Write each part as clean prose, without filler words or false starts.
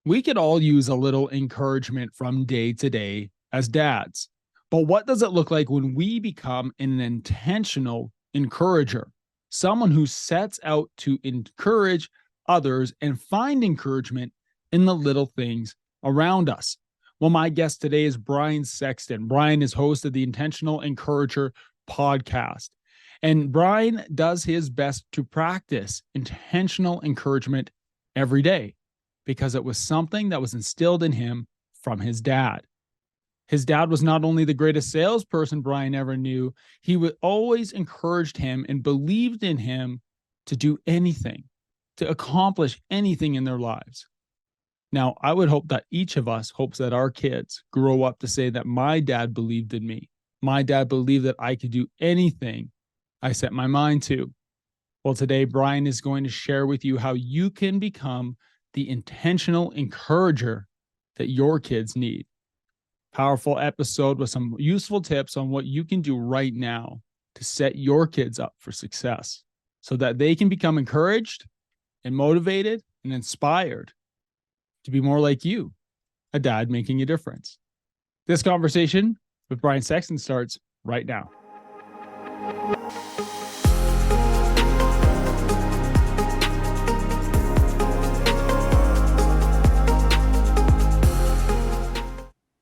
We could all use a little encouragement from day to day as dads. But what does it look like when we become an intentional encourager? Someone who sets out to encourage others and find encouragement in the little things around us. Well, my guest today is Brian Sexton. Brian is host of the Intentional Encourager podcast. And Brian does his best to practice intentional encouragement every day because it was something that was instilled in him from his dad. His dad was not only the greatest salesperson Brian ever knew, he would always encouraged him and believed in him to do anything, to accomplish anything in their lives. Now, I would hope that each of us hopes that our kids grow up to say that my dad believed in me. My dad believed that I could do anything I set my mind to. Well, today, Brian is going to share with you how you can become the intentional encourager that your kids need. Powerful episode with some useful tips on what you can do right now to set your kids up for success so that they can become encouraged and motivated and inspired to be more like you, a dad making a difference. This conversation with Brian Sexton starts right now.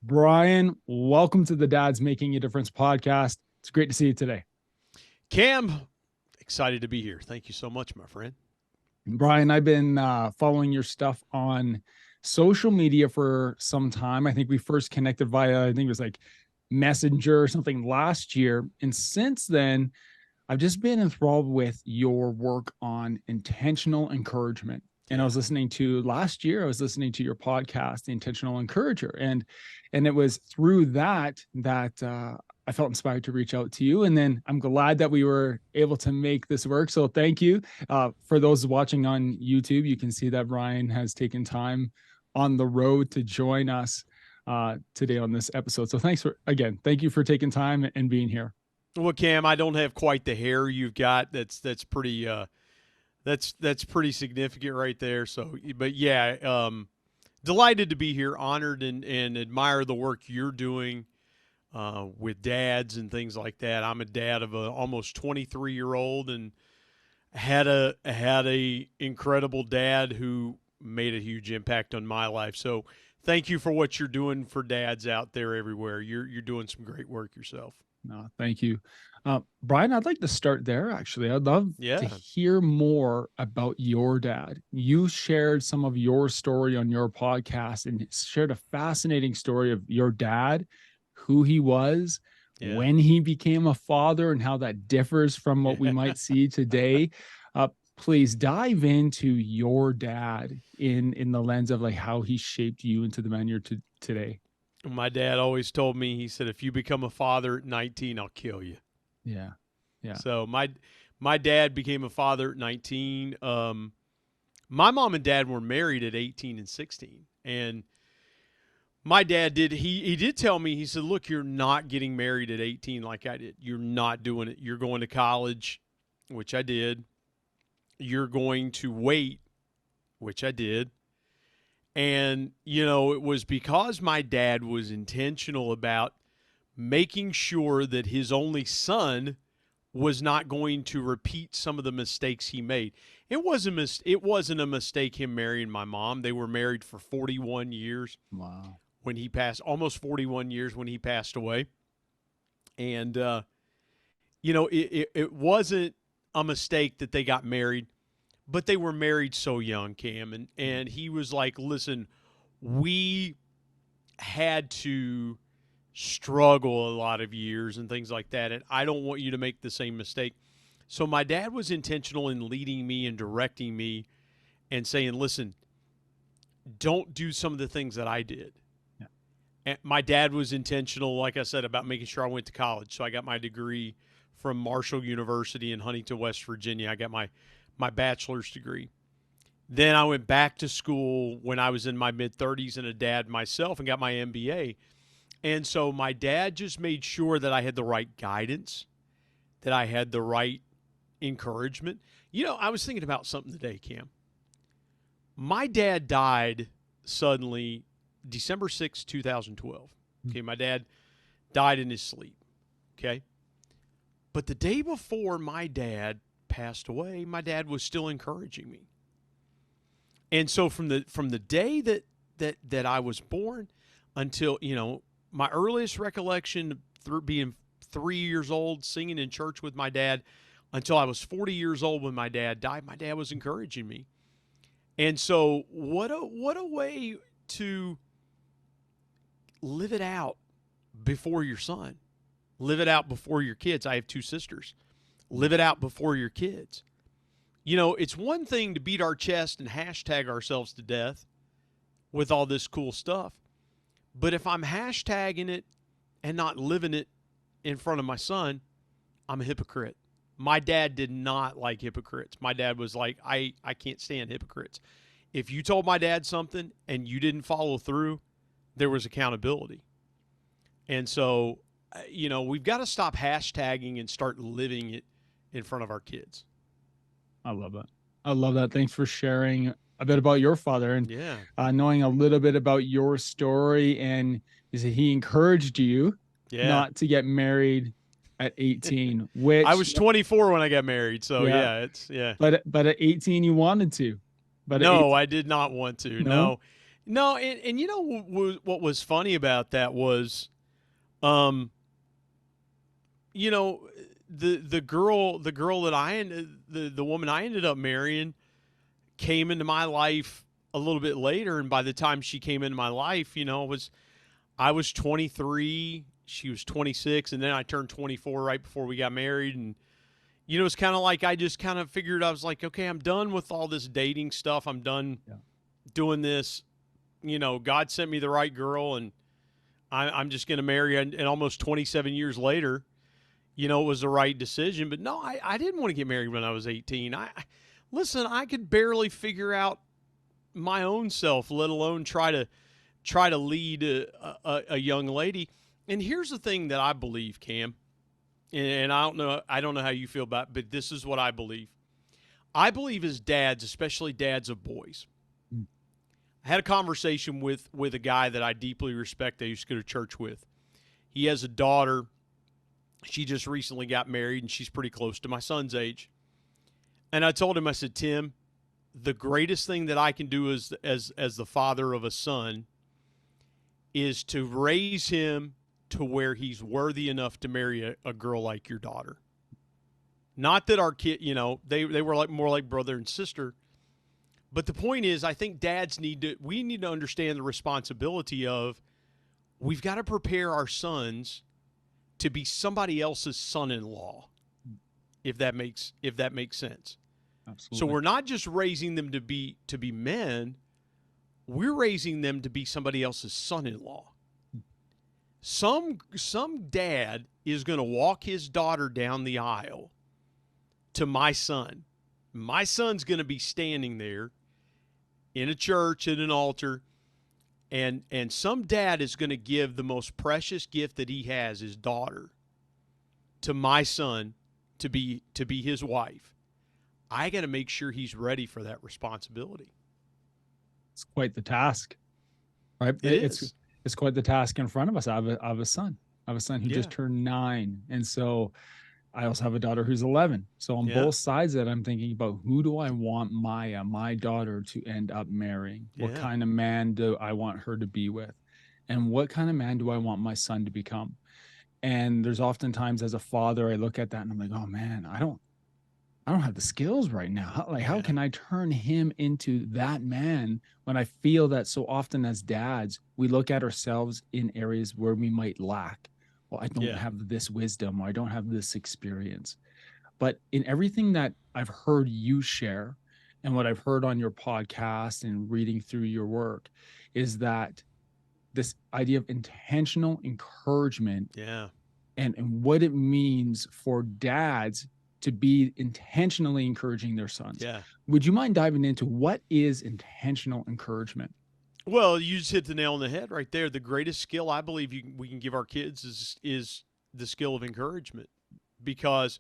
Brian, welcome to the Dads Making a Difference podcast. It's great to see you today. Cam, excited to be here. Thank you so much, my friend. Brian, I've been following your stuff on social media for some time. I think we first connected via, I think it was like Messenger or something last year. And since then, I've just been enthralled with your work on intentional encouragement. And I was listening to last year, I was listening to your podcast, The Intentional Encourager. And it was through that I felt inspired to reach out to you. And then I'm glad that we were able to make this work. So thank you. For those watching on YouTube, you can see that Brian has taken time on the road to join us today on this episode. So thank you for taking time and being here. Well, Cam, I don't have quite the hair you've got. That's pretty that's pretty significant right there. So, but yeah, delighted to be here, honored and admire the work you're doing with dads and things like that. I'm a dad of a almost 23-year-old and had a incredible dad who made a huge impact on my life. So thank you for what you're doing for dads out there everywhere. You're doing some great work yourself. No, thank you. Brian, I'd like to start there, actually. I'd love to hear more about your dad. You shared some of your story on your podcast and shared a fascinating story of your dad, who he was, when he became a father, and how that differs from what we might see today. Please dive into your dad in the lens of like how he shaped you into the man you're today. My dad always told me, he said, if you become a father at 19, I'll kill you. Yeah. Yeah. So my dad became a father at 19. My mom and dad were married at 18 and 16. And my dad he did tell me, he said, look, you're not getting married at 18 like I did. You're not doing it. You're going to college, which I did. You're going to wait, which I did. And, it was because my dad was intentional about making sure that his only son was not going to repeat some of the mistakes he made. It wasn't a mistake him marrying my mom. They were married for 41 years. Wow. When he passed, almost 41 years when he passed away. And, it wasn't a mistake that they got married. But they were married so young, Cam, and he was like, listen, we had to struggle a lot of years and things like that, and I don't want you to make the same mistake. So my dad was intentional in leading me and directing me and saying, listen, don't do some of the things that I did. Yeah. And my dad was intentional, like I said, about making sure I went to college. So I got my degree from Marshall University in Huntington, West Virginia. I got my bachelor's degree. Then I went back to school when I was in my mid-30s and a dad myself and got my MBA. And so my dad just made sure that I had the right guidance, that I had the right encouragement. I was thinking about something today, Cam. My dad died suddenly December 6, 2012. Okay, my dad died in his sleep. Okay. But the day before my dad passed away, my dad was still encouraging me. And so from the day that I was born until, my earliest recollection through being 3 years old, singing in church with my dad, until I was 40 years old when my dad died, my dad was encouraging me. And so what a way to live it out before your son. Live it out before your kids. I have two sisters. Live it out before your kids. It's one thing to beat our chest and hashtag ourselves to death with all this cool stuff. But if I'm hashtagging it and not living it in front of my son, I'm a hypocrite. My dad did not like hypocrites. My dad was like, I can't stand hypocrites. If you told my dad something and you didn't follow through, there was accountability. And so, we've got to stop hashtagging and start living it in front of our kids. I love that. I love that. Thanks for sharing a bit about your father and Yeah. knowing a little bit about your story. And he encouraged you not to get married at 18, which I was 24 when I got married. So yeah. yeah. But at 18 you wanted to. But no, I did not want to. No. And what was funny about that was, the girl that the woman I ended up marrying came into my life a little bit later, and by the time she came into my life, I was 23, she was 26, and then I turned 24 right before we got married. And it's kind of like I just kind of figured, I was like, okay, I'm done with all this dating stuff. I'm done doing this. God sent me the right girl, and I'm just going to marry her. And almost 27 years later, it was the right decision. But no, I didn't want to get married when I was 18. Listen, I could barely figure out my own self, let alone try to lead a young lady. And here's the thing that I believe, Cam, and I don't know how you feel about it, but this is what I believe. I believe as dads, especially dads of boys. I had a conversation with a guy that I deeply respect, I used to go to church with. He has a daughter. She just recently got married, and she's pretty close to my son's age. And I told him, I said, Tim, the greatest thing that I can do as the father of a son is to raise him to where he's worthy enough to marry a girl like your daughter. Not that our kid, they were like more like brother and sister. But the point is, I think dads need to understand the responsibility of, we've got to prepare our sons to be somebody else's son-in-law, if that makes sense. Absolutely. So we're not just raising them to be men, we're raising them to be somebody else's son-in-law. Some dad is going to walk his daughter down the aisle to my son. My son's going to be standing there in a church at an altar, and some dad is going to give the most precious gift that he has, his daughter, to my son to be his wife. I got to make sure he's ready for that responsibility. It's quite the task, right? It's quite the task in front of us. I have a son. I have a son who just turned 9. And so I also have a daughter who's 11. So on both sides of it, I'm thinking about, who do I want my daughter to end up marrying? What kind of man do I want her to be with? And what kind of man do I want my son to become? And there's oftentimes, as a father, I look at that and I'm like, oh man, I don't have the skills right now. How can I turn him into that man, when I feel that so often as dads, we look at ourselves in areas where we might lack. Well, I don't have this wisdom, or I don't have this experience. But in everything that I've heard you share, and what I've heard on your podcast and reading through your work, is that this idea of intentional encouragement and what it means for dads to be intentionally encouraging their sons. Would you mind diving into what is intentional encouragement? Well, you just hit the nail on the head right there. The greatest skill I believe we can give our kids is the skill of encouragement, because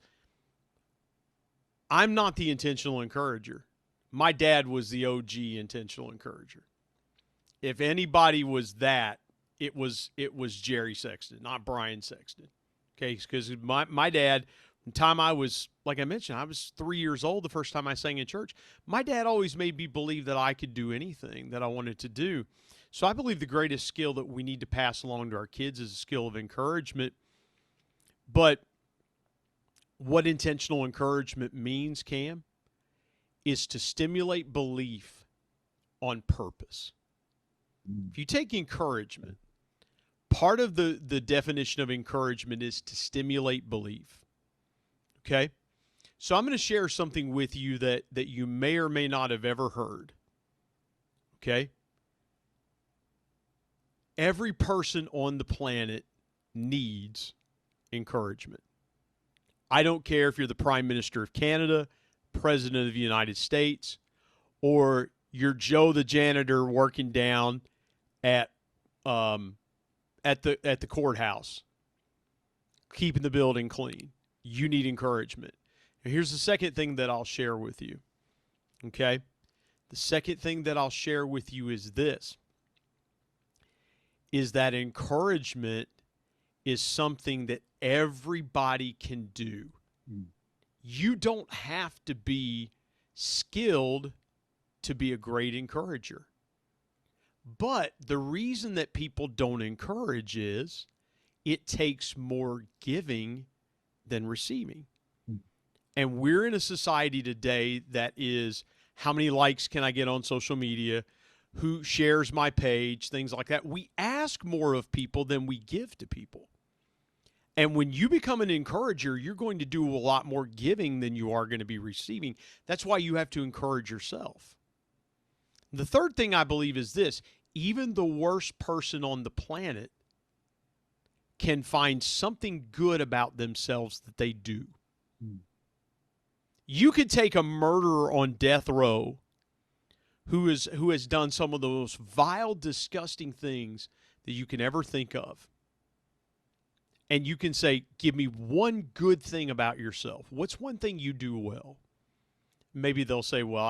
I'm not the intentional encourager. My dad was the OG intentional encourager. If anybody was that, it was Jerry Sexton, not Brian Sexton. Okay, because my dad, from the time I was, like I mentioned, I was 3 years old the first time I sang in church. My dad always made me believe that I could do anything that I wanted to do. So I believe the greatest skill that we need to pass along to our kids is a skill of encouragement. But what intentional encouragement means, Cam, is to stimulate belief on purpose. If you take encouragement, part of the definition of encouragement is to stimulate belief. Okay? So I'm going to share something with you that you may or may not have ever heard. Okay? Every person on the planet needs encouragement. I don't care if you're the Prime Minister of Canada, President of the United States, or you're Joe the janitor working down at the courthouse, keeping the building clean. You need encouragement. And here's the second thing that I'll share with you. Okay? The second thing that I'll share with you is this, is that encouragement is something that everybody can do. You don't have to be skilled to be a great encourager. But the reason that people don't encourage is it takes more giving than receiving. And we're in a society today that is, how many likes can I get on social media? Who shares my page? Things like that. We ask more of people than we give to people. And when you become an encourager, you're going to do a lot more giving than you are going to be receiving. That's why you have to encourage yourself. The third thing I believe is this: even the worst person on the planet can find something good about themselves that they do. You could take a murderer on death row who has done some of the most vile, disgusting things that you can ever think of, and you can say, give me one good thing about yourself. What's one thing you do well? Maybe they'll say, well,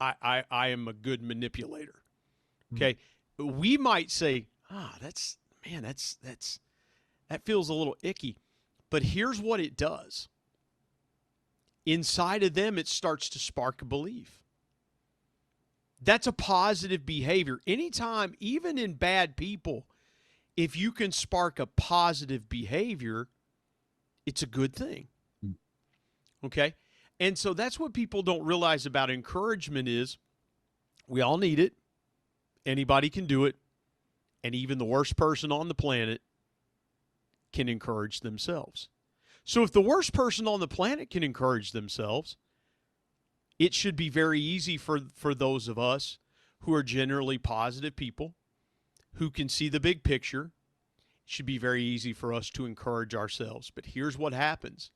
I am a good manipulator. Okay. We might say, that feels a little icky. But here's what it does. Inside of them, it starts to spark a belief. That's a positive behavior. Anytime, even in bad people, if you can spark a positive behavior, it's a good thing. Okay? And so that's what people don't realize about encouragement is we all need it. Anybody can do it. And even the worst person on the planet can encourage themselves. So if the worst person on the planet can encourage themselves, it should be very easy for those of us who are generally positive people, who can see the big picture. It should be very easy for us to encourage ourselves. But here's what happens.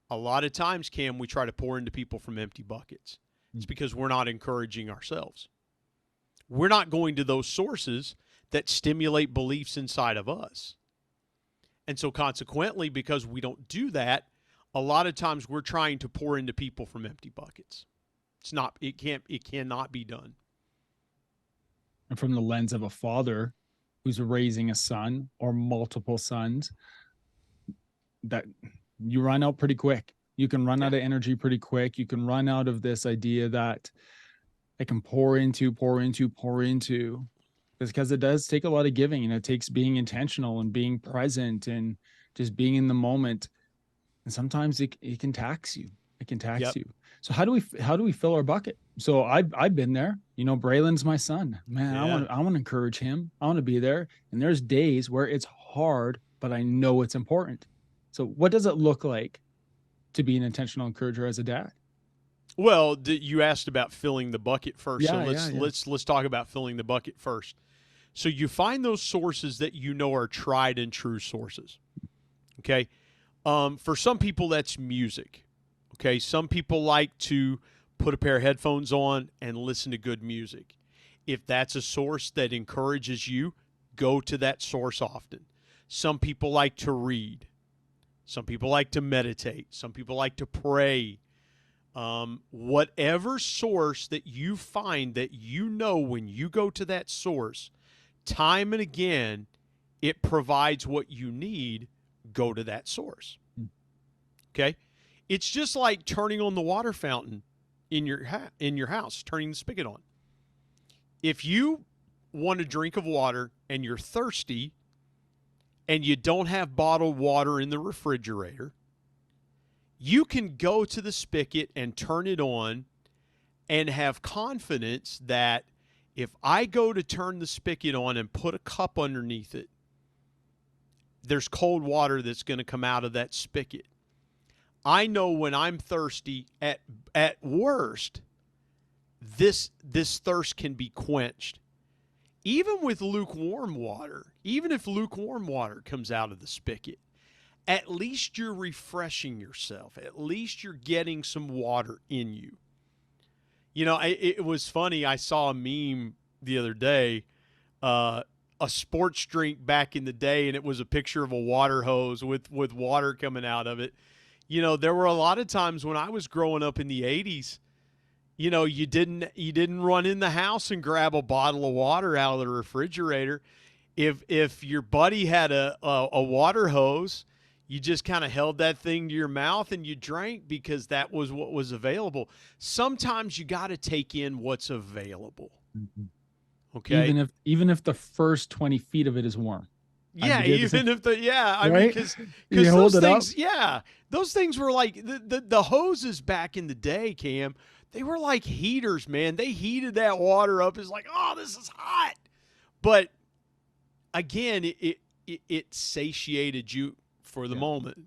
A lot of times, Cam, we try to pour into people from empty buckets. It's because we're not encouraging ourselves. We're not going to those sources that stimulate beliefs inside of us. And so consequently, because we don't do that, a lot of times we're trying to pour into people from empty buckets. It cannot be done. And from the lens of a father who's raising a son or multiple sons, that you run out pretty quick. You can run out of energy pretty quick. You can run out of this idea that I can pour into, because it does take a lot of giving, and it takes being intentional and being present and just being in the moment. And sometimes it can tax you. It can tax you. So how do we fill our bucket? So I've been there. Braylon's my son. Man, I want to encourage him. I want to be there. And there's days where it's hard, but I know it's important. So what does it look like to be an intentional encourager as a dad? Well, you asked about filling the bucket first. Let's talk about filling the bucket first. So you find those sources that you know are tried and true sources. Okay. For some people, that's music. Okay. Some people like to put a pair of headphones on and listen to good music. If that's a source that encourages you, go to that source often. Some people like to read. Some people like to meditate. Some people like to pray. Whatever source that you find that when you go to that source, time and again, it provides what you need, go to that source. Okay? It's just like turning on the water fountain in your house, turning the spigot on. If you want a drink of water and you're thirsty and you don't have bottled water in the refrigerator, you can go to the spigot and turn it on and have confidence that if I go to turn the spigot on and put a cup underneath it, there's cold water that's going to come out of that spigot. I know when I'm thirsty, at worst, this thirst can be quenched. Even with lukewarm water, even if lukewarm water comes out of the spigot, at least you're refreshing yourself. At least you're getting some water in you. You know, it was funny. I saw a meme the other day, a sports drink back in the day, and it was a picture of a water hose with water coming out of it. You know, there were a lot of times when I was growing up in the 80s, you know, you didn't run in the house and grab a bottle of water out of the refrigerator. If your buddy had a water hose, you just kind of held that thing to your mouth and you drank because that was what was available. Sometimes you got to take in what's available. Okay. Even if the first 20 feet of it is warm. Yeah, I mean, because those things were like the hoses back in the day, Cam. They were like heaters, man. They heated that water up. It's like, oh, this is hot. But again, it satiated you for the moment.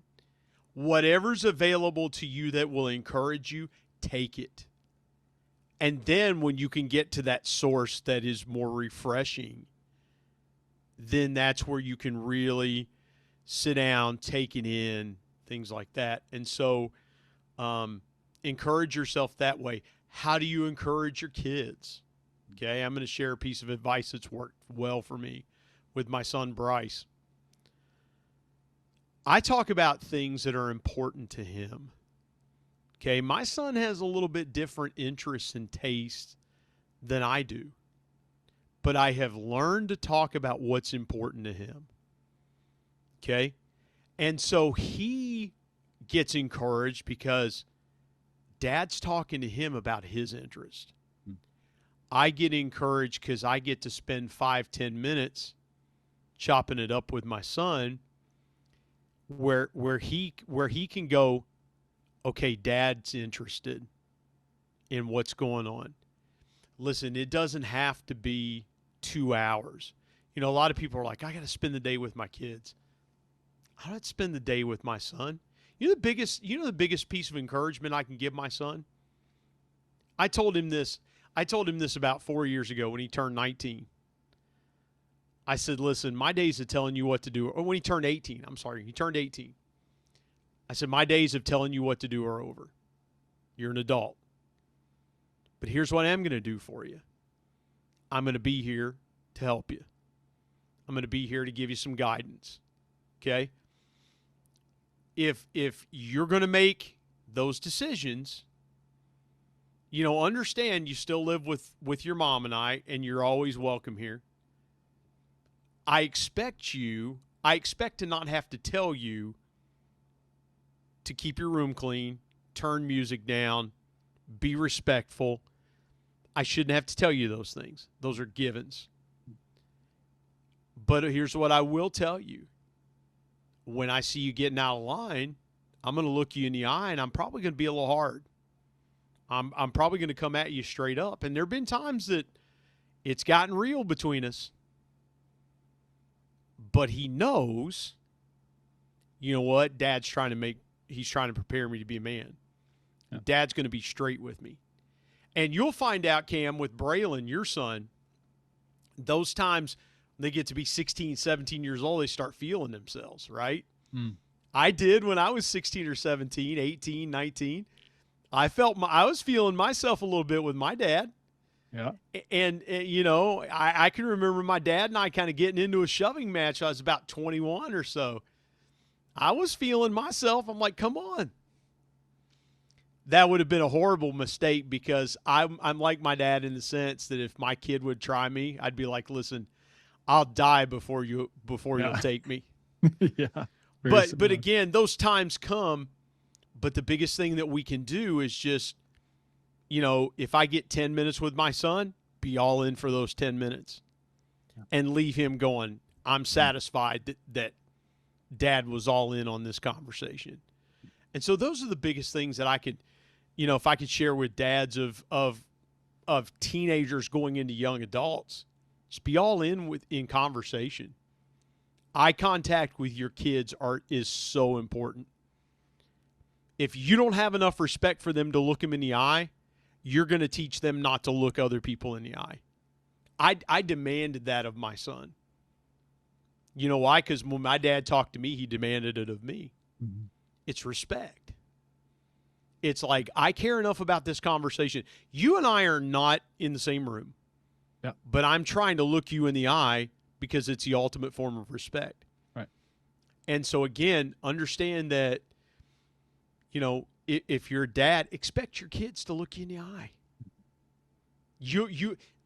Whatever's available to you that will encourage you, take it. And then when you can get to that source that is more refreshing, then that's where you can really sit down, take it in, things like that. And so encourage yourself that way. How do you encourage your kids? Okay, I'm going to share a piece of advice that's worked well for me with my son, Bryce. I talk about things that are important to him. Okay, my son has a little bit different interests and tastes than I do. But I have learned to talk about what's important to him. Okay? And so he gets encouraged because Dad's talking to him about his interest. I get encouraged because I get to spend 5-10 minutes chopping it up with my son where he can go, okay, Dad's interested in what's going on. Listen, it doesn't have to be 2 hours. You know, a lot of people are like, I got to spend the day with my kids. I don't spend the day with my son. You know the biggest piece of encouragement I can give my son? I told him this about 4 years ago when he turned 19. I said, listen, my days of telling you what to do, or when he turned 18, he turned 18. I said, my days of telling you what to do are over. You're an adult. But here's what I'm going to do for you. I'm going to be here to help you. I'm going to be here to give you some guidance. Okay? If you're going to make those decisions, you know, understand you still live with your mom and I, and you're always welcome here. I expect to not have to tell you to keep your room clean, turn music down, be respectful. I shouldn't have to tell you those things. Those are givens. But here's what I will tell you. When I see you getting out of line, I'm going to look you in the eye, and I'm probably going to be a little hard. I'm probably going to come at you straight up. And there have been times that it's gotten real between us. But he knows, you know what, he's trying to prepare me to be a man. Yeah. Dad's going to be straight with me. And you'll find out, Cam, with Braylon, your son, those times they get to be 16, 17 years old, they start feeling themselves, right? I did when I was 16 or 17, 18, 19. I was feeling myself a little bit with my dad. Yeah. And you know, I can remember my dad and I kind of getting into a shoving match. I was about 21 or so. I was feeling myself. I'm like, come on. that would have been a horrible mistake because I'm like my dad in the sense that if my kid would try me, I'd be like, listen, I'll die before you'll Yeah. take me. Yeah. Very But similar. again, those times come. But the biggest thing that we can do is just, if I get 10 minutes with my son, be all in for those 10 minutes and leave him going, I'm satisfied that dad was all in on this conversation. And so those are the biggest things that I could, if I could share with dads of teenagers going into young adults, just be all in conversation. Eye contact with your kids is so important. If you don't have enough respect for them to look them in the eye, you're going to teach them not to look other people in the eye. I demanded that of my son. You know why? Because when my dad talked to me, he demanded it of me. Mm-hmm. It's respect. It's like, I care enough about this conversation. You and I are not in the same room, but I'm trying to look you in the eye because it's the ultimate form of respect. Right. And so, again, understand that, if you're a dad, expect your kids to look you in the eye.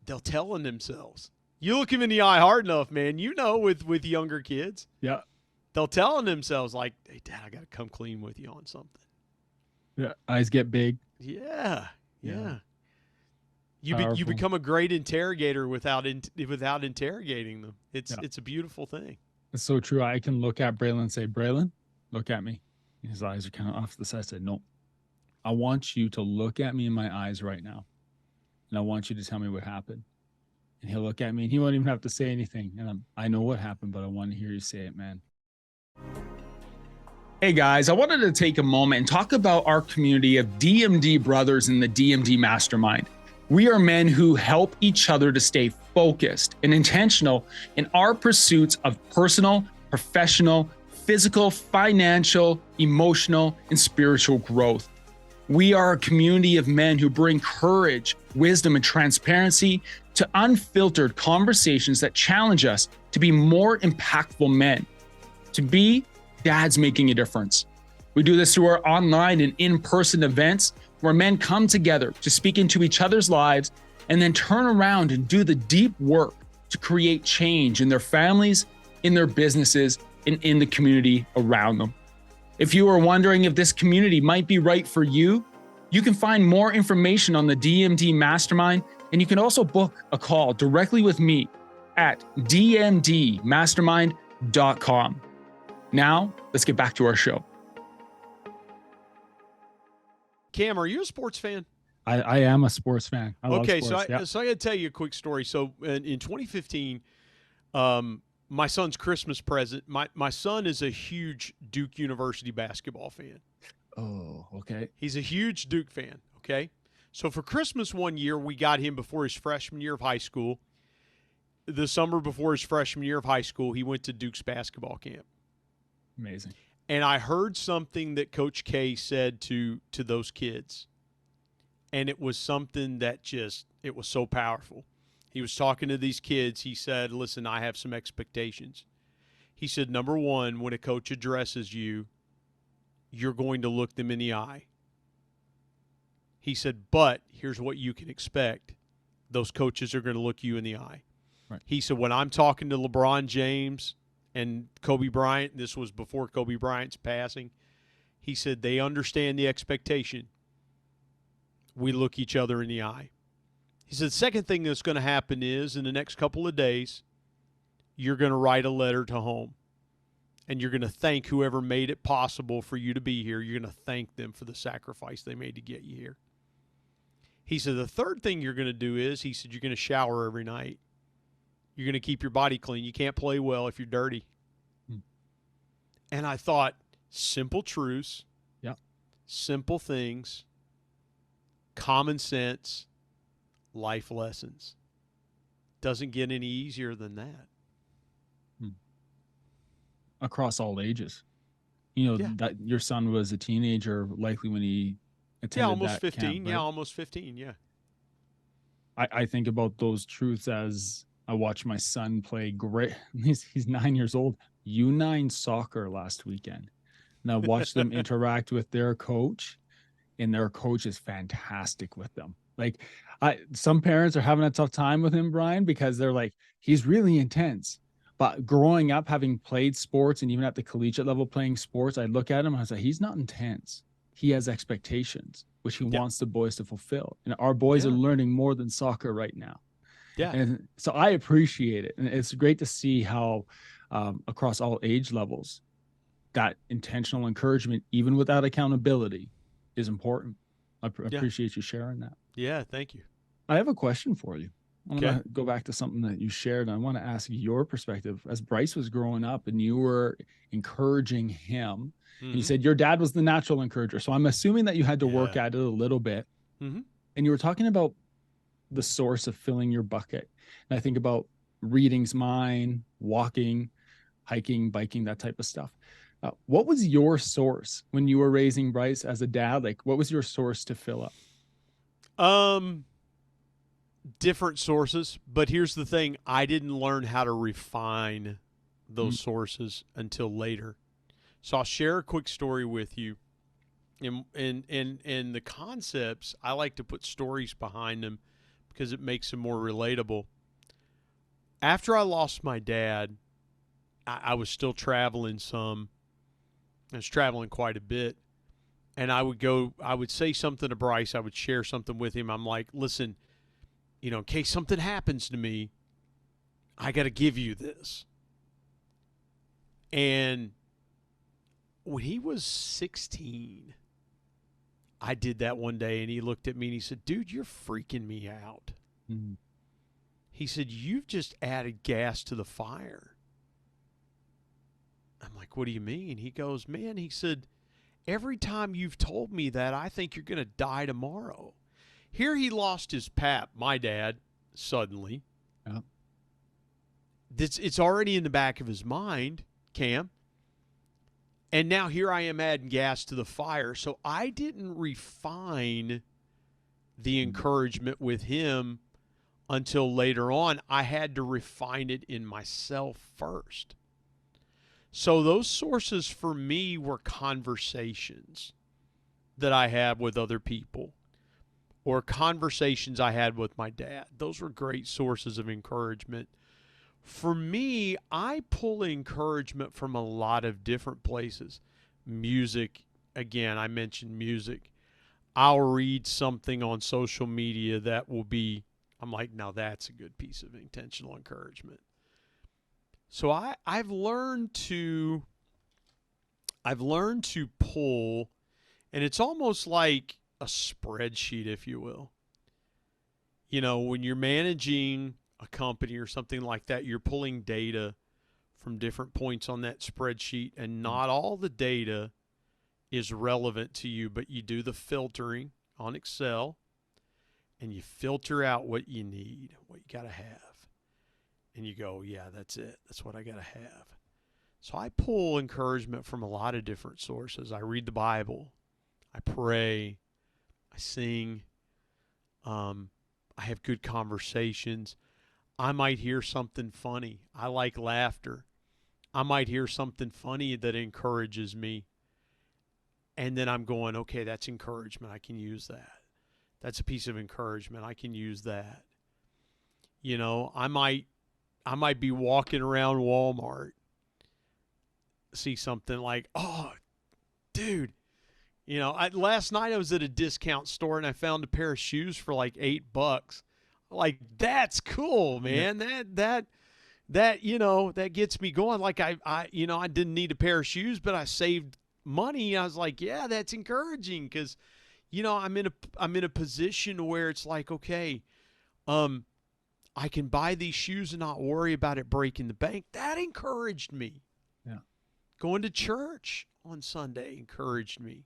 They'll tell on themselves. You look them in the eye hard enough, man, with younger kids. Yeah. They'll tell on themselves like, hey, Dad, I got to come clean with you on something. Yeah. Eyes get big. Yeah. You become a great interrogator without interrogating them. It's a beautiful thing. It's so true. I can look at Braylon and say, Braylon, look at me. His eyes are kind of off to the side. I said, no, I want you to look at me in my eyes right now. And I want you to tell me what happened. And he'll look at me and he won't even have to say anything. And I know what happened, but I want to hear you say it, man. Hey guys, I wanted to take a moment and talk about our community of DMD brothers in the DMD Mastermind. We are men who help each other to stay focused and intentional in our pursuits of personal, professional, physical, financial, emotional, and spiritual growth. We are a community of men who bring courage, wisdom, and transparency to unfiltered conversations that challenge us to be more impactful men, to be dads making a difference. We do this through our online and in-person events where men come together to speak into each other's lives and then turn around and do the deep work to create change in their families, in their businesses, and in the community around them. If you are wondering if this community might be right for you, you can find more information on the DMD Mastermind, and you can also book a call directly with me at dmdmastermind.com. Now, let's get back to our show. Cam, are you a sports fan? I am a sports fan. I love sports. So I got to tell you a quick story. So in 2015, my son's Christmas present, my son is a huge Duke University basketball fan. Oh, okay. He's a huge Duke fan, okay? So for Christmas one year, we got him before his freshman year of high school. The summer before his freshman year of high school, he went to Duke's basketball camp. Amazing. And I heard something that Coach K said to those kids. And it was something that it was so powerful. He was talking to these kids. He said, listen, I have some expectations. He said, number one, when a coach addresses you, you're going to look them in the eye. He said, but here's what you can expect. Those coaches are going to look you in the eye. Right. He said, when I'm talking to LeBron James and Kobe Bryant, this was before Kobe Bryant's passing, he said, they understand the expectation. We look each other in the eye. He said, the second thing that's going to happen is in the next couple of days, you're going to write a letter to home. And you're going to thank whoever made it possible for you to be here. You're going to thank them for the sacrifice they made to get you here. He said, the third thing you're going to do is, he said, you're going to shower every night. You're going to keep your body clean. You can't play well if you're dirty. And I thought, simple truths, simple things, common sense, life lessons. Doesn't get any easier than that. Across all ages. That your son was a teenager likely when he attended almost that 15. camp, right? Yeah, almost 15, yeah. I think about those truths as I watched my son play great. He's 9 years old. U9 soccer last weekend. And I watched them interact with their coach. and their coach is fantastic with them. Like, some parents are having a tough time with him, Brian, because they're like, he's really intense. But growing up, having played sports and even at the collegiate level playing sports, I look at him and I was like, he's not intense. He has expectations, which he Yeah. wants the boys to fulfill. And our boys are Yeah. learning more than soccer right now. Yeah. And so I appreciate it. And it's great to see how across all age levels, that intentional encouragement, even without accountability, is important. Yeah. Appreciate you sharing that. Yeah. Thank you. I have a question for you. I want Okay. to go back to something that you shared. I want to ask your perspective. As Bryce was growing up and you were encouraging him, and you Mm-hmm. said your dad was the natural encourager. So I'm assuming that you had to work Yeah. at it a little bit. Mm-hmm. And you were talking about the source of filling your bucket. And I think about reading's mine, walking, hiking, biking, that type of stuff. What was your source when you were raising Bryce as a dad? Like, what was your source to fill up? Um, Different sources, but here's the thing: I didn't learn how to refine those Mm, sources until later. So I'll share a quick story with you. And the concepts, I like to put stories behind them because it makes them more relatable. After I lost my dad, I was still traveling some. I was traveling quite a bit. And I would say something to Bryce. I would share something with him. I'm like, listen, in case something happens to me, I got to give you this. And when he was 16, I did that one day, and he looked at me and he said, dude, you're freaking me out. mm, He said, you've just added gas to the fire. I'm like, what do you mean? He goes, man, he said, every time you've told me that, I think you're going to die tomorrow. Here he lost his pap, my dad, suddenly. yeah. It's already in the back of his mind, Cam. And now here I am adding gas to the fire. So I didn't refine the Mm, encouragement with him until later on. I had to refine it in myself first. So those sources for me were conversations that I had with other people or conversations I had with my dad. Those were great sources of encouragement. For me, I pull encouragement from a lot of different places. Music, again, I mentioned music. I'll read something on social media that will be, I'm like, now that's a good piece of intentional encouragement. So I've learned to pull, and it's almost like a spreadsheet, if you will. When you're managing a company or something like that, you're pulling data from different points on that spreadsheet, and mm, not all the data is relevant to you, but you do the filtering on Excel and you filter out what you need, what you got to have. And you go, yeah, that's it. That's what I got to have. So I pull encouragement from a lot of different sources. I read the Bible, I pray, I sing, I have good conversations. I might hear something funny. I like laughter. I might hear something funny that encourages me. And then I'm going, okay, that's encouragement. I can use that. That's a piece of encouragement. I can use that. I might be walking around Walmart, see something like, oh, dude, last night I was at a discount store and I found a pair of shoes for like $8. Like, that's cool, yeah. man. That gets me going. Like I didn't need a pair of shoes, but I saved money. I was like, yeah, that's encouraging because, I'm in a position where it's like, okay, um, I can buy these shoes and not worry about it breaking the bank. That encouraged me. Yeah. Going to church on Sunday encouraged me.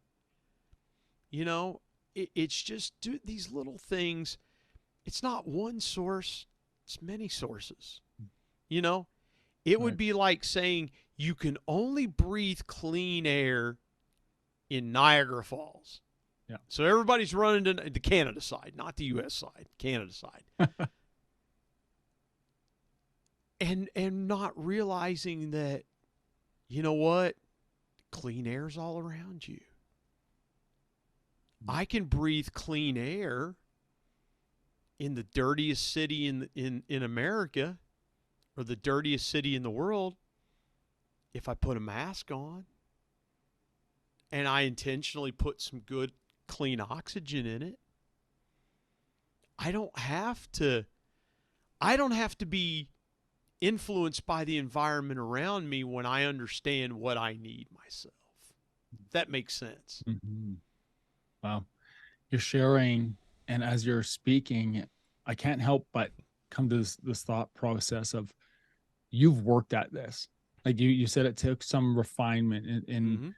It's just these little things. It's not one source, it's many sources. You know, it would Right. be like saying you can only breathe clean air in Niagara Falls. Yeah. So everybody's running to the Canada side, not the U.S. side, Canada side. and not realizing that, you know what? Clean air's all around you. I can breathe clean air in the dirtiest city in America or the dirtiest city in the world if I put a mask on and I intentionally put some good clean oxygen in it. I don't have to be influenced by the environment around me when I understand what I need myself. That makes sense. Mm-hmm. Wow. You're sharing, and as you're speaking, I can't help but come to this thought process of you've worked at this. Like you said, it took some refinement, and Mm-hmm.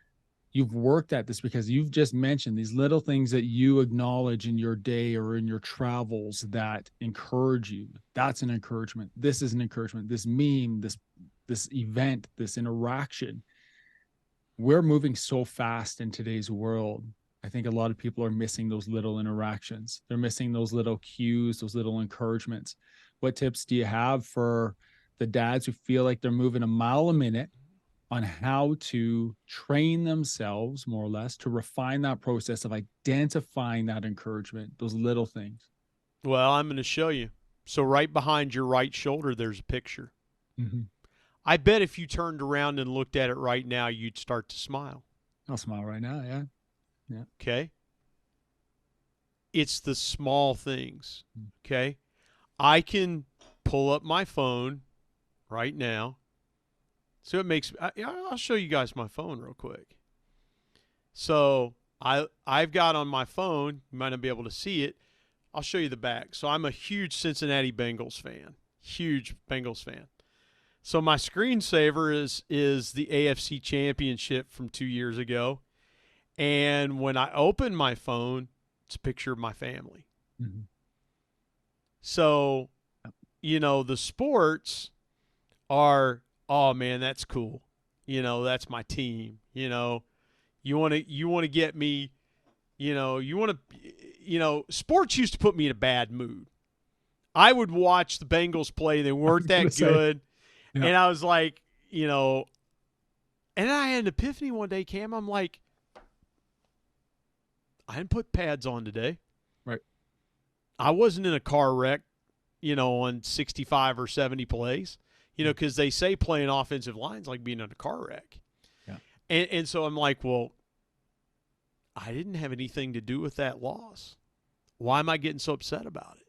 you've worked at this because you've just mentioned these little things that you acknowledge in your day or in your travels that encourage you. That's an encouragement. This is an encouragement. This meme, this event, this interaction. We're moving so fast in today's world. I think a lot of people are missing those little interactions. They're missing those little cues, those little encouragements. What tips do you have for the dads who feel like they're moving a mile a minute on how to train themselves, more or less, to refine that process of identifying that encouragement, those little things? Well, I'm going to show you. So right behind your right shoulder, there's a picture. Mm-hmm. I bet if you turned around and looked at it right now, you'd start to smile. I'll smile right now. Yeah. Yeah. Okay? It's the small things. Okay? I can pull up my phone right now. So it makes I'll show you guys my phone real quick. So I've got on my phone, you might not be able to see it. I'll show you the back. So I'm a huge Cincinnati Bengals fan. Huge Bengals fan. So my screensaver is the AFC Championship from 2 years ago. And when I open my phone, it's a picture of my family. Mm-hmm. So, the sports are, oh man, that's cool. That's my team. You want to get me, sports used to put me in a bad mood. I would watch the Bengals play. They weren't that good. Yeah. And I was like, and then I had an epiphany one day, Cam. I'm like, I didn't put pads on today. Right. I wasn't in a car wreck, on 65 or 70 plays, because they say playing offensive lines like being in a car wreck. Yeah. And so I'm like, well, I didn't have anything to do with that loss. Why am I getting so upset about it?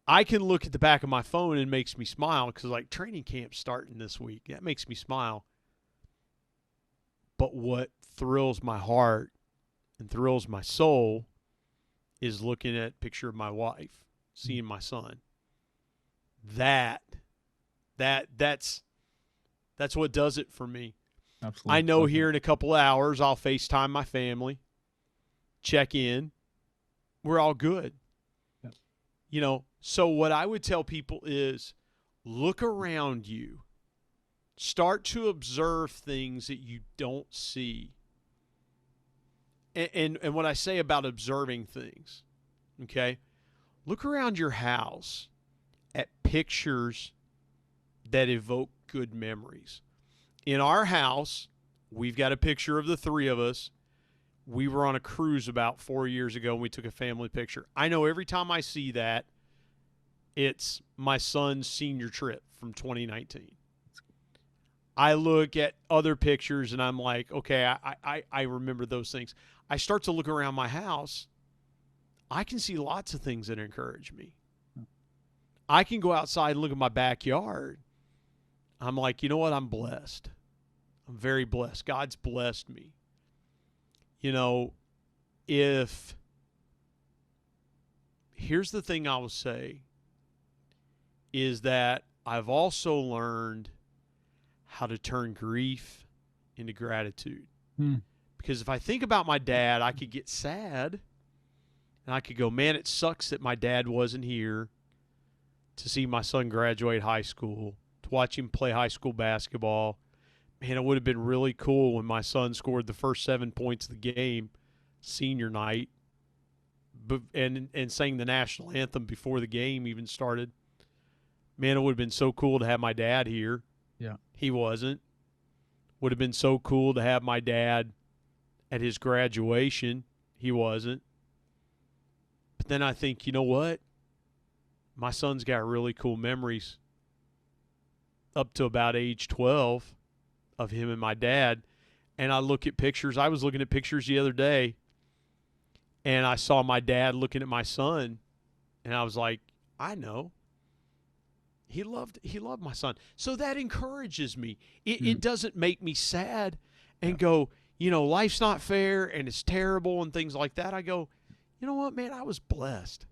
I can look at the back of my phone and it makes me smile because, like, training camp's starting this week. That makes me smile. But what thrills my heart and thrills my soul is looking at a picture of my wife, seeing my son. That's what does it for me. Absolutely. I know here in a couple of hours I'll FaceTime my family, check in. We're all good. Yeah. So what I would tell people is look around you. Start to observe things that you don't see. And what I say about observing things, okay, look around your house at pictures that evoke good memories. In our house, we've got a picture of the three of us. We were on a cruise about 4 years ago, and we took a family picture. I know every time I see that, it's my son's senior trip from 2019. I look at other pictures, and I'm like, okay, I remember those things. I start to look around my house. I can see lots of things that encourage me. I can go outside and look at my backyard. I'm like, you know what? I'm blessed. I'm very blessed. God's blessed me. Here's the thing I will say is that I've also learned how to turn grief into gratitude. Because if I think about my dad, I could get sad and I could go, man, it sucks that my dad wasn't here to see my son graduate high school, to watch him play high school basketball. Man, it would have been really cool when my son scored the first 7 points of the game senior night and sang the national anthem before the game even started. Man, it would have been so cool to have my dad here. Yeah. He wasn't. Would have been so cool to have my dad At his graduation, he wasn't. But then I think, you know what? My son's got really cool memories up to about age 12 of him and my dad. And I look at pictures. I was looking at pictures the other day, and I saw my dad looking at my son, and I was like, I know. He loved my son. So that encourages me. It doesn't make me sad and go, life's not fair and it's terrible and things like that. I go, you know what, man, I was blessed.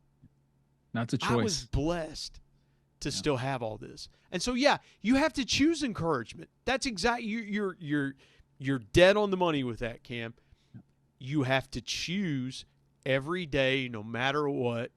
That's a choice. I was blessed to still have all this. And so, yeah, you have to choose encouragement. That's exactly, you're dead on the money with that, Cam. You have to choose every day, no matter what,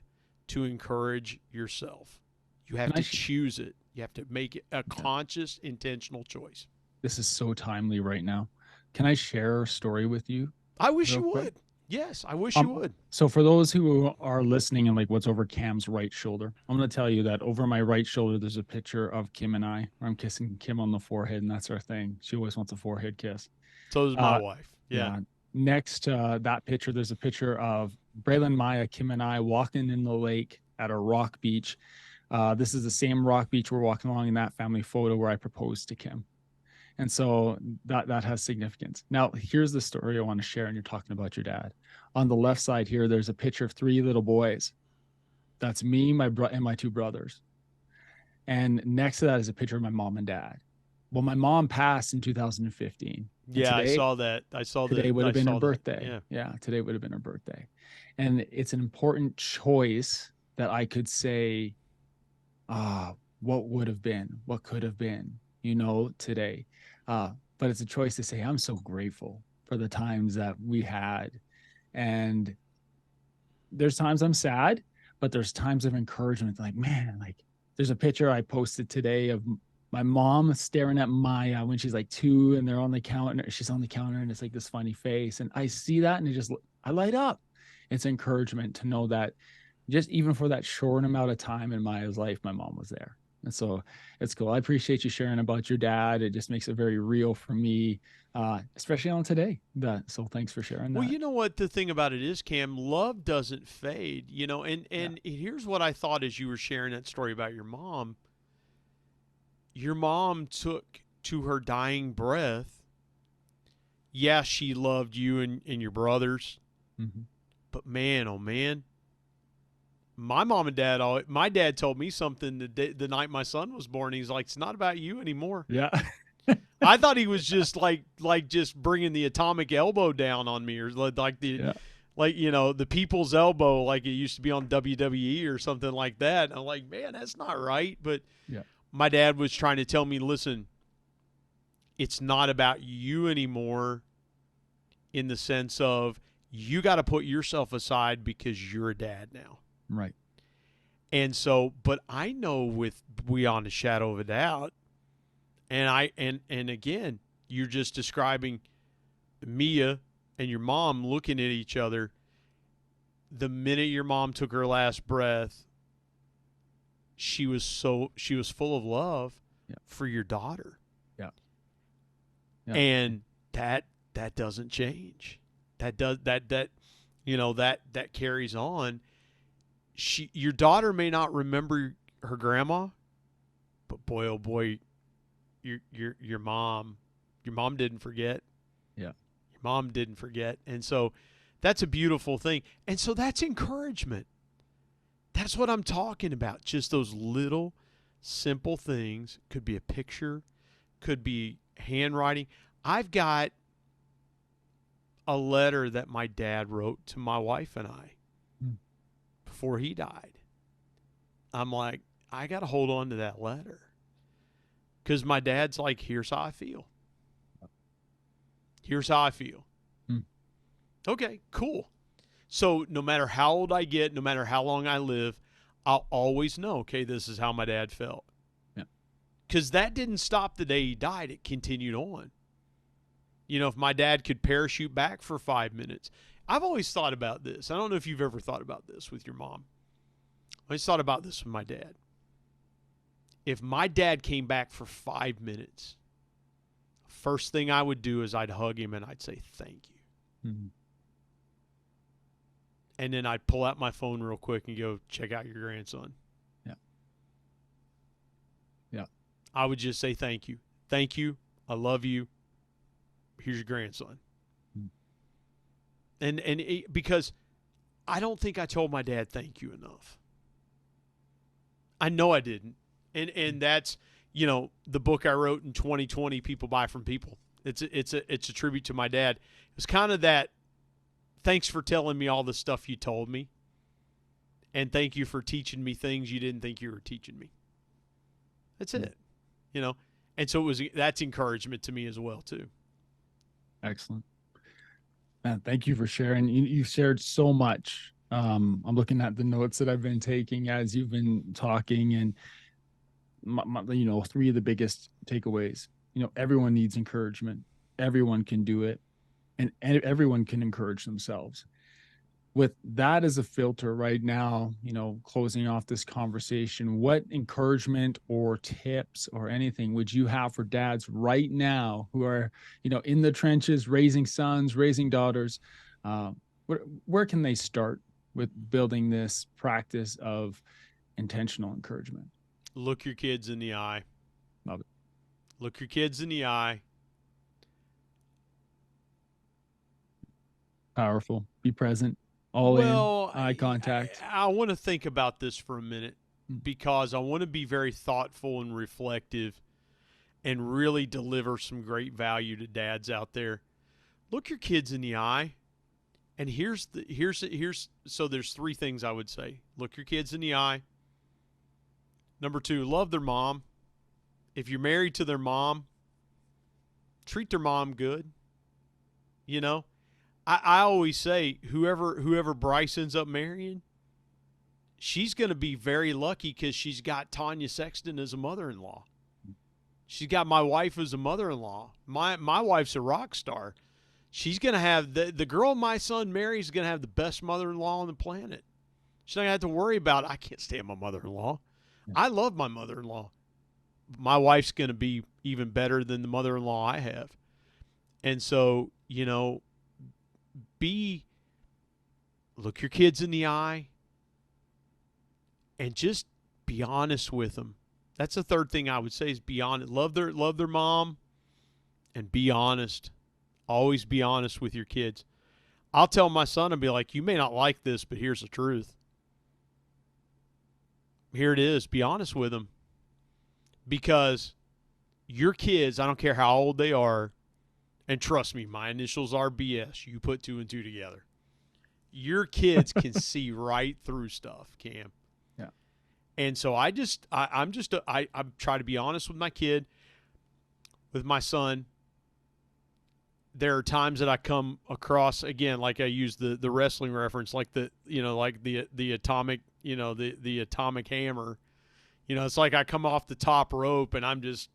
to encourage yourself. You have to choose it. You have to make it a conscious, intentional choice. This is so timely right now. Can I share a story with you? I wish you would. Yes, I wish you would. So for those who are listening and like what's over Cam's right shoulder, I'm going to tell you that over my right shoulder, there's a picture of Kim and I, where I'm kissing Kim on the forehead, and that's our thing. She always wants a forehead kiss. So does my wife. Yeah. Next to that picture, there's a picture of Braylon, Maya, Kim, and I walking in the lake at a rock beach. This is the same rock beach we're walking along in that family photo where I proposed to Kim. And so that has significance. Now, here's the story I want to share, and you're talking about your dad. On the left side here, there's a picture of 3 little boys. That's me, and my 2 brothers. And next to that is a picture of my mom and dad. Well, my mom passed in 2015. Yeah, today, I saw that. Today would have been her birthday. Yeah. Yeah, today would have been her birthday. And it's an important choice that I could say, what would have been, what could have been, today. But it's a choice to say, I'm so grateful for the times that we had. And there's times I'm sad, but there's times of encouragement. Like, man, like there's a picture I posted today of my mom staring at Maya when she's like 2 and they're on the counter. She's on the counter and it's like this funny face. And I see that and I light up. It's encouragement to know that just even for that short amount of time in Maya's life, my mom was there. And so it's cool. I appreciate you sharing about your dad. It just makes it very real for me, especially on today. So thanks for sharing that. Well, you know what the thing about it is, Cam, love doesn't fade, and here's what I thought as you were sharing that story about your mom. Your mom took to her dying breath. Yeah, she loved you and your brothers. Mm-hmm. But man, oh man, my mom and dad, my dad told me something the night my son was born. He's like, it's not about you anymore. Yeah. I thought he was just like just bringing the atomic elbow down on me, or like the people's elbow, like it used to be on WWE or something like that. And I'm like, man, that's not right. But my dad was trying to tell me, listen, it's not about you anymore, in the sense of you got to put yourself aside because you're a dad now. Right. And so, but I know beyond a shadow of a doubt, and again, you're just describing Mia and your mom looking at each other. The minute your mom took her last breath, she was full of love for your daughter. Yeah. And that doesn't change. That carries on. Your daughter may not remember her grandma, but boy, oh boy, your mom didn't forget. Yeah. Your mom didn't forget. And so that's a beautiful thing. And so that's encouragement. That's what I'm talking about. Just those little simple things. Could be a picture, could be handwriting. I've got a letter that my dad wrote to my wife and I before he died. I'm like, I got to hold on to that letter, because my dad's like, here's how I feel. Here's how I feel. Okay, cool. So no matter how old I get, no matter how long I live, I'll always know, okay, this is how my dad felt. Because that didn't stop the day he died. It continued on. If my dad could parachute back for 5 minutes. I've always thought about this. I don't know if you've ever thought about this with your mom. I always thought about this with my dad. If my dad came back for 5 minutes, first thing I would do is I'd hug him and I'd say, thank you. Mhm. And then I'd pull out my phone real quick and go, check out your grandson. Yeah. Yeah. I would just say thank you. Thank you. I love you. Here's your grandson. Mm. Because I don't think I told my dad thank you enough. I know I didn't. And that's, the book I wrote in 2020, People Buy from People. It's a tribute to my dad. It's kind of that, thanks for telling me all the stuff you told me, and thank you for teaching me things you didn't think you were teaching me. That's Mm. it. And so that's encouragement to me as well too. Excellent. Man, thank you for sharing. You've shared so much. I'm looking at the notes that I've been taking as you've been talking, and three of the biggest takeaways. Everyone needs encouragement. Everyone can do it, and everyone can encourage themselves. With that as a filter right now, closing off this conversation, what encouragement or tips or anything would you have for dads right now who are, in the trenches, raising sons, raising daughters? Uh, where can they start with building this practice of intentional encouragement? Look your kids in the eye. Love it. Look your kids in the eye. Powerful. Be present. All in. Well, Eye I, contact. I want to think about this for a minute Mm. because I want to be very thoughtful and reflective and really deliver some great value to dads out there. Look your kids in the eye. And so there's three things I would say. Look your kids in the eye. Number 2, love their mom. If you're married to their mom, treat their mom good. You know, I always say whoever Bryce ends up marrying, she's going to be very lucky because she's got Tanya Sexton as a mother-in-law. She's got my wife as a mother-in-law. My wife's a rock star. She's going to have the girl my son marries is going to have the best mother-in-law on the planet. She's not going to have to worry about, I can't stand my mother-in-law. Yeah. I love my mother-in-law. My wife's going to be even better than the mother-in-law I have. And so, look your kids in the eye and just be honest with them. That's the third thing I would say is be honest. Love their mom and be honest. Always be honest with your kids. I'll tell my son and be like, you may not like this, but here's the truth. Here it is. Be honest with them. Because your kids, I don't care how old they are, and trust me, my initials are BS. You put 2 and 2 together. Your kids can see right through stuff, Cam. Yeah. And so I try to be honest with my kid, with my son. There are times that I come across, again, like I use the wrestling reference, like the atomic, the atomic hammer. It's like I come off the top rope and I'm just,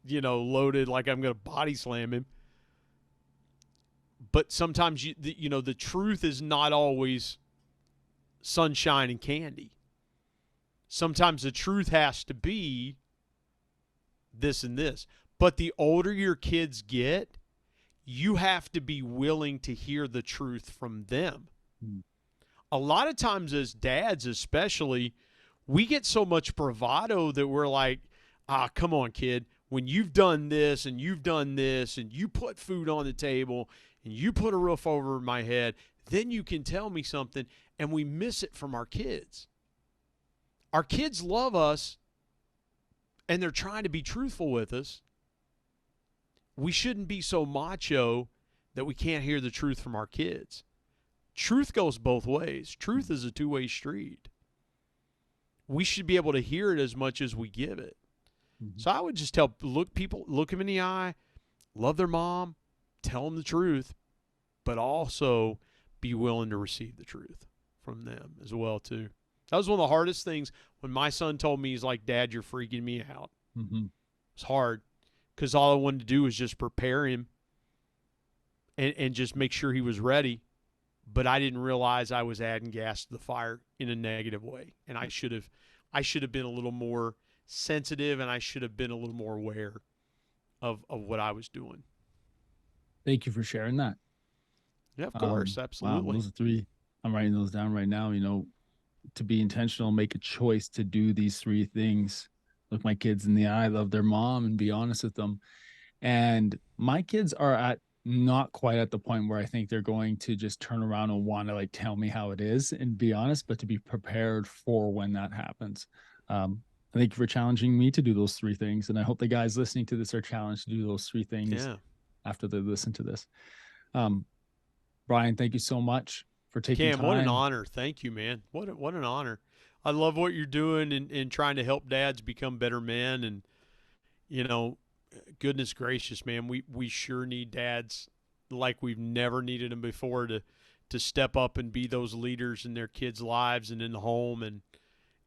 loaded like I'm going to body slam him. But sometimes, the truth is not always sunshine and candy. Sometimes the truth has to be this and this. But the older your kids get, you have to be willing to hear the truth from them. Mm. A lot of times as dads especially, we get so much bravado that we're like, come on, kid. When you've done this and you've done this and you put food on the table and you put a roof over my head, then you can tell me something, and we miss it from our kids. Our kids love us, and they're trying to be truthful with us. We shouldn't be so macho that we can't hear the truth from our kids. Truth goes both ways. Truth is a two-way street. We should be able to hear it as much as we give it. Mm-hmm. So I would just tell look them in the eye, love their mom, tell them the truth, but also be willing to receive the truth from them as well too. That was one of the hardest things when my son told me, he's like, Dad, you're freaking me out. Mm-hmm. It's hard because all I wanted to do was just prepare him and just make sure he was ready. But I didn't realize I was adding gas to the fire in a negative way. And I should have been a little more sensitive, and I should have been a little more aware of what I was doing. Thank you for sharing that. Yeah, of course, Wow, absolutely. those are three. I'm writing those down right now. To be intentional, make a choice to do these three things. Look my kids in the eye, love their mom, and be honest with them. And my kids are at not quite at the point where I think they're going to just turn around and want to like tell me how it is and be honest, but to be prepared for when that happens. Thank you for challenging me to do those three things. And I hope the guys listening to this are challenged to do those three things Yeah. after they listen to this. Um, Brian, thank you so much for taking Cam, what an time. honor. Thank you, man. What an honor. I love what you're doing and trying to help dads become better men. And, you know, goodness gracious, man, we sure need dads like we've never needed them before to step up and be those leaders in their kids' lives and in the home and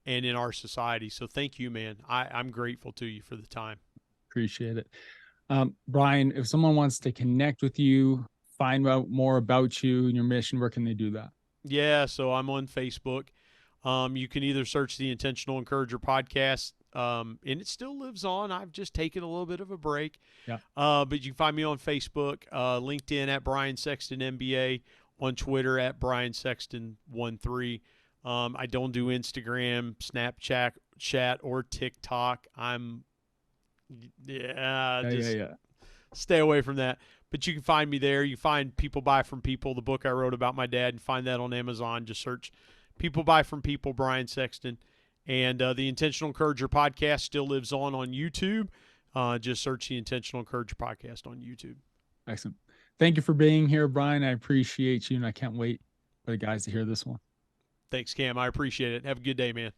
in our society. So thank you, man. I'm grateful to you for the time. Appreciate it. Brian, if someone wants to connect with you, find out more about you and your mission, where can they do that? Yeah, so I'm on Facebook. You can either search the Intentional Encourager podcast, and it still lives on. I've just taken a little bit of a break. Yeah. But you can find me on Facebook, LinkedIn at Brian Sexton MBA, on Twitter at Brian Sexton 13. I don't do Instagram, Snapchat, chat, or TikTok. Yeah, yeah, Just yeah. stay away from that. But you can find me there. You find People Buy From People, the book I wrote about my dad, and find that on Amazon. Just search People Buy From People, Brian Sexton. And the Intentional Encourager podcast still lives on YouTube. Just search the Intentional Encourager podcast on YouTube. Excellent. Thank you for being here, Brian. I appreciate you, and I can't wait for the guys to hear this one. Thanks, Cam. I appreciate it. Have a good day, man.